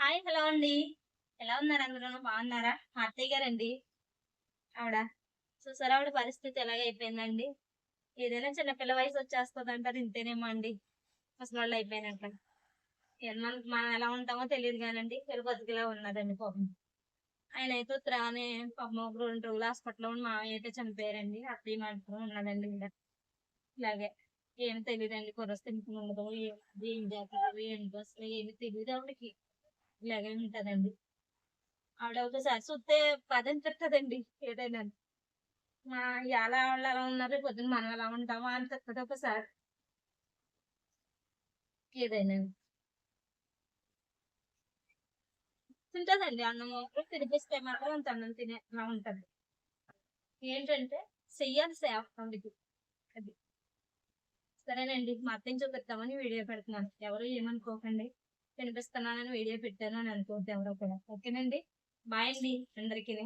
Hi! Hello అండి. ఎలా ఉన్నారు అందరూను? బాగున్నారా? మా అత్తయ్య గారండి ఆవిడ. చూసారా ఆవిడ పరిస్థితి ఎలాగైపోయిందండి. ఏదైనా చిన్న పిల్ల వయసొచ్చేస్తదంటారు ఇంతేనేమో అండి. ముసలోళ్ళయిపోయినాక. మనం ఎలా ఉంటామో తెలీదు గానండి. పిల్ల బతికిలా ఉన్నదండి పాపం. ఆయనైతే ఉత్తరానే పాపం ఒక 2 రోజులు హాస్పిటల్‌లో ఉండి మామయ్య అయితే చనిపోయారండి. అత్తయ్య మాత్రం ఉన్నదండి ఈడ. ఇలాగే. ఏమి తెలీదండి. కుర్రస్ తింటుండదు. ఏం చేత్తదో ఏంటో అసలు ఏమి తెలీదు ఆవిడకి. ఇలాగే ఉంటదండి. ఆవిడ ఒకసారి చూస్తే పదని తిట్టదండి ఏదైనాను. ఇయాల ఆళ్ళు అలా ఉన్నారు. రేపు పొద్దున మనం ఎలా ఉంటామా అని తిట్టదు ఒకసారి ఏదైనాను. తింటదండి అన్నం మాత్రం తినిపిస్తే మాత్రం అంత అన్నం తినేలా ఉంటది. ఏంటంటే చెయ్యాలి సేవ ఆవిడకి. అది. సరేనండి. మా అత్తయ్యని చూపిద్దామని వీడియో పెడుతున్నాను. ఎవరు ఏమనుకోకండి. తినిపిస్తున్నానని వీడియో పెట్టాను అని అనుకోవద్దు ఎవరు కూడా. ఓకేనండి. బాయ్ అండి అందరికిని.